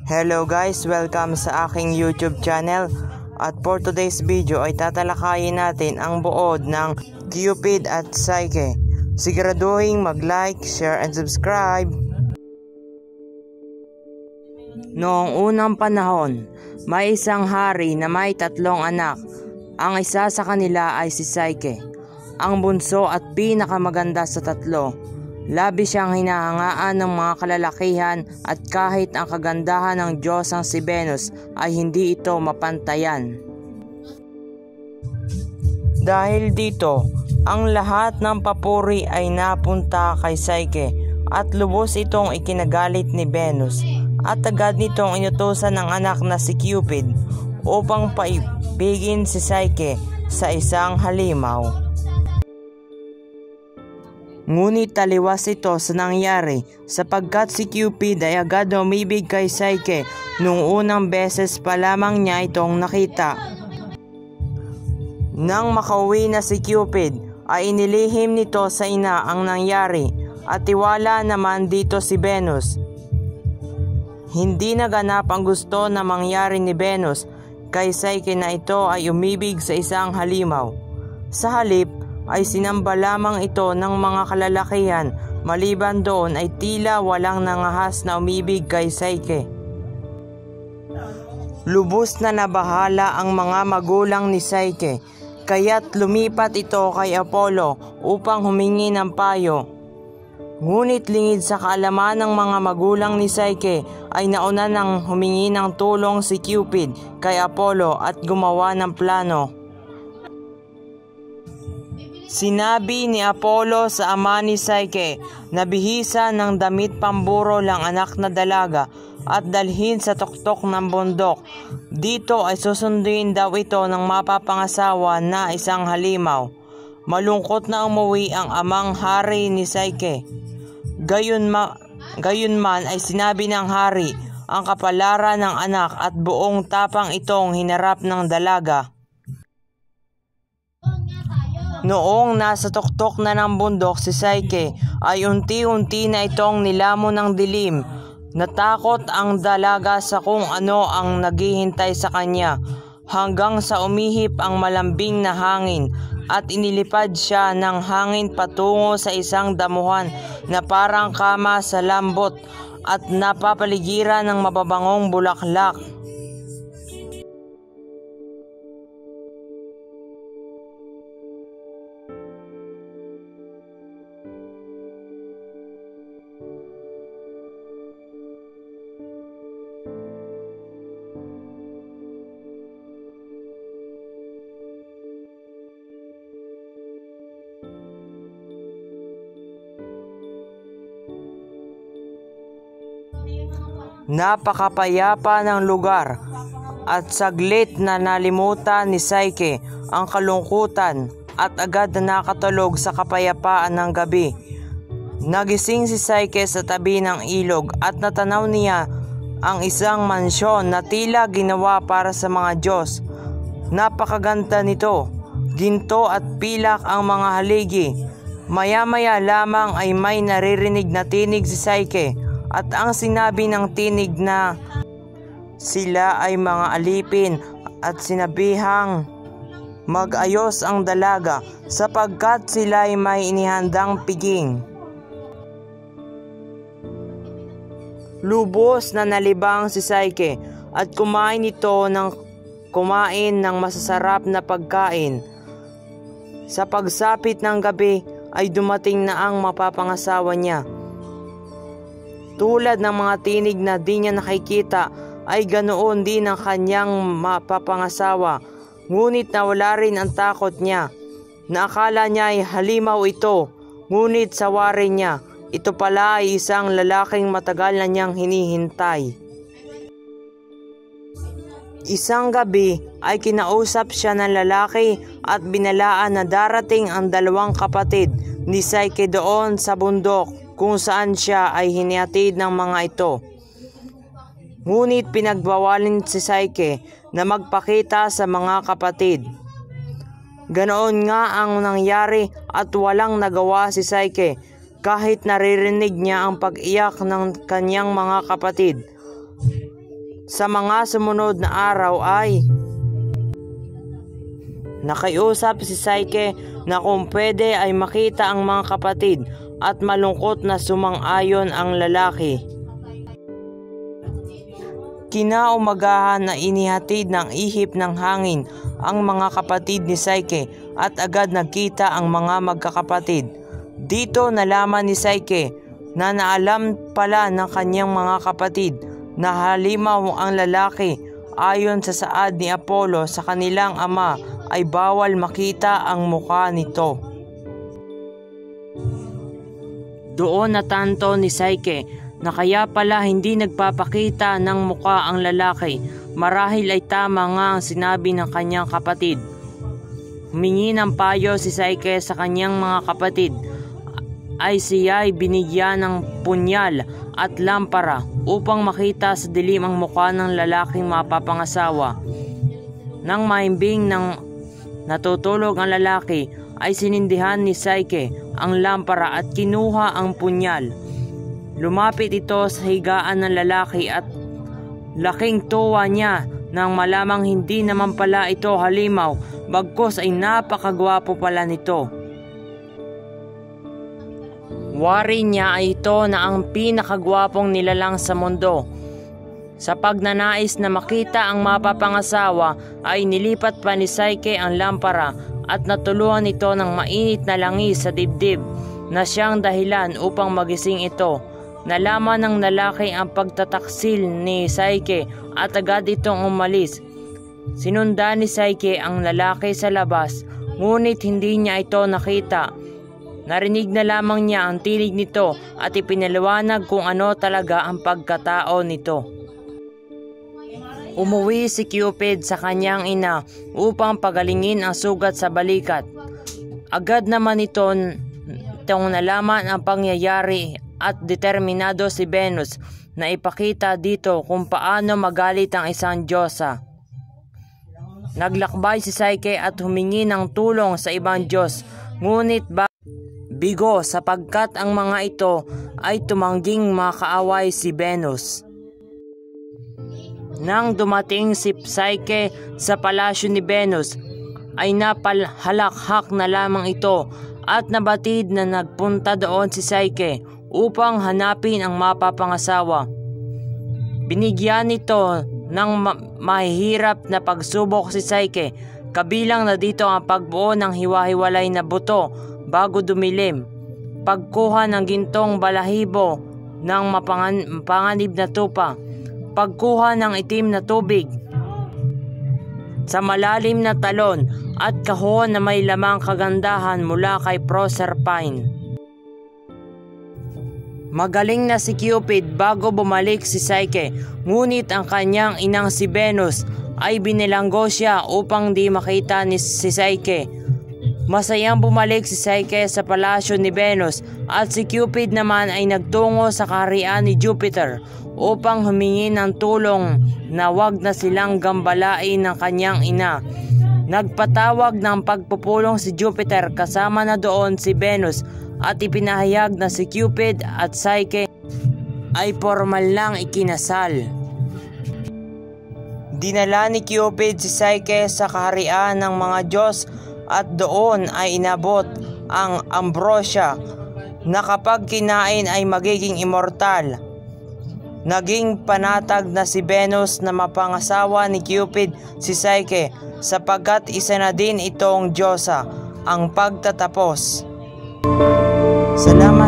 Hello guys, welcome sa aking YouTube channel. At for today's video ay tatalakayin natin ang buod ng Cupid at Psyche. Siguraduhin mag-like, share and subscribe. Noong unang panahon, may isang hari na may 3 anak. Ang isa sa kanila ay si Psyche, ang bunso at pinakamaganda sa 3. Labis siyang hinahangaan ng mga kalalakihan at kahit ang kagandahan ng Diyosang si Venus ay hindi ito mapantayan. Dahil dito, ang lahat ng papuri ay napunta kay Psyche at lubos itong ikinagalit ni Venus at agad nitong inutusan ng anak na si Cupid upang paibigin si Psyche sa isang halimaw. Ngunit taliwas ito sa nangyari sapagkat si Cupid ay agad umibig kay Psyche nung unang beses pa lamang niya itong nakita. Nang makauwi na si Cupid ay inilihim nito sa ina ang nangyari at tiwala naman dito si Venus. Hindi naganap ang gusto na mangyari ni Venus kay Psyche na ito ay umibig sa isang halimaw. Sa halip ay sinamba lamang ito ng mga kalalakihan, maliban doon ay tila walang nangahas na umibig kay Psyche. Lubos na nabahala ang mga magulang ni Psyche, kaya't lumipat ito kay Apollo upang humingi ng payo. Ngunit lingid sa kaalaman ng mga magulang ni Psyche ay nauna nang humingi ng tulong si Cupid kay Apollo at gumawa ng plano. Sinabi ni Apollo sa ama ni Psyche na bihisan ng damit pamburo lang anak na dalaga at dalhin sa tuktok ng bundok. Dito ay susunduin daw ito ng mapapangasawa na isang halimaw. Malungkot na umuwi ang amang hari ni Psyche. Gayunman ay sinabi ng hari ang kapalaran ng anak at buong tapang itong hinarap ng dalaga. Noong nasa tuktok na ng bundok si Psyche ay unti-unti na itong nilamon ng dilim. Natakot ang dalaga sa kung ano ang naghihintay sa kanya hanggang sa umihip ang malambing na hangin at inilipad siya ng hangin patungo sa isang damuhan na parang kama sa lambot at napapaligiran ng mababangong bulaklak. Napakapayapa ng lugar at saglit na nalimutan ni Psyche ang kalungkutan at agad na nakatulog sa kapayapaan ng gabi. Nagising si Psyche sa tabi ng ilog at natanaw niya ang isang mansyon na tila ginawa para sa mga Diyos. Napakaganda nito, ginto at pilak ang mga haligi. Maya-maya lamang ay may naririnig na tinig si Psyche. At ang sinabi ng tinig na sila ay mga alipin at sinabihang mag-ayos ang dalaga sapagkat sila ay may inihandang piging. Lubos na nalibang si Psyche at kumain ng masasarap na pagkain. Sa pagsapit ng gabi ay dumating na ang mapapangasawa niya. Tulad ng mga tinig na di niya nakikita ay ganoon din ang kanyang mapapangasawa. Ngunit nawala rin ang takot niya. Naakala niya ay halimaw ito. Ngunit sawari niya, ito pala ay isang lalaking matagal na niyang hinihintay. Isang gabi ay kinausap siya ng lalaki at binalaan na darating ang 2 kapatid ni Psyche doon sa bundok kung saan siya ay hinihatid ng mga ito. Ngunit pinagbawalin si Psyche na magpakita sa mga kapatid. Ganoon nga ang nangyari at walang nagawa si Psyche kahit naririnig niya ang pag-iyak ng kanyang mga kapatid. Sa mga sumunod na araw ay nakiusap si Psyche na kung pwede ay makita ang mga kapatid at malungkot na sumang-ayon ang lalaki. Kinaumagahan na inihatid ng ihip ng hangin ang mga kapatid ni Psyche at agad nagkita ang mga magkakapatid. Dito nalaman ni Psyche na naalam pala ng kanyang mga kapatid na halimaw ang lalaki. Ayon sa saad ni Apollo sa kanilang ama ay bawal makita ang mukha nito. Doon natanto ni Psyche na kaya pala hindi nagpapakita ng mukha ang lalaki. Marahil ay tama nga ang sinabi ng kanyang kapatid. Humingi ng payo si Psyche sa kanyang mga kapatid ay siya'y binigyan ng punyal at lampara upang makita sa dilim ang mukha ng lalaking mapapangasawa. Nang mahimbing ng natutulog ang lalaki ay sinindihan ni Psyche ang lampara at kinuha ang punyal. Lumapit ito sa higaan ng lalaki at laking tuwa niya nang malamang hindi naman pala ito halimaw, bagkus ay napakagwapo pala nito. Wari niya ay ito na ang pinakagwapong nilalang sa mundo. Sa pagnanais na makita ang mapapangasawa ay nilipat pa ni Psyche ang lampara at natuluan ito ng mainit na langis sa dibdib na siyang dahilan upang magising ito. Nalaman ng lalaki ang pagtataksil ni Psyche at agad itong umalis. Sinundan ni Psyche ang lalaki sa labas, ngunit hindi niya ito nakita. Narinig na lamang niya ang tinig nito at ipinaliwanag kung ano talaga ang pagkatao nito. Umuwi si Cupid sa kanyang ina upang pagalingin ang sugat sa balikat. Agad naman itong nalaman ang pangyayari at determinado si Venus na ipakita dito kung paano magalit ang isang diyosa. Naglakbay si Psyche at humingi ng tulong sa ibang Diyos, ngunit bigo sapagkat ang mga ito ay tumangging makaaway si Venus. Nang dumating si Psyche sa palasyo ni Venus ay napalhalakhak na lamang ito at nabatid na nagpunta doon si Psyche upang hanapin ang mapapangasawa. Binigyan nito ng mahihirap na pagsubok si Psyche, kabilang na dito ang pagbuo ng hiwa-hiwalay na buto bago dumilim, pagkuha ng gintong balahibo ng mapanganib na tupa, pagkuha ng itim na tubig sa malalim na talon at kahon na may lamang kagandahan mula kay Proserpine. Magaling na si Cupid bago bumalik si Psyche, ngunit ang kanyang inang si Venus ay binilanggo siya upang di makita ni si Psyche. Masayang bumalik si Psyche sa palasyo ni Venus at si Cupid naman ay nagtungo sa kaharian ni Jupiter upang humingi ng tulong na wag na silang gambalain ng kanyang ina. Nagpatawag ng pagpupulong si Jupiter kasama na doon si Venus at ipinahayag na si Cupid at Psyche ay formal lang ikinasal. Dinala ni Cupid si Psyche sa kaharian ng mga Diyos at doon ay inabot ang ambrosia na kapag kinain ay magiging immortal. Naging panatag na si Venus na mapangasawa ni Cupid si Psyche sapagkat isa na din itong diyosa. Ang pagtatapos. Salamat.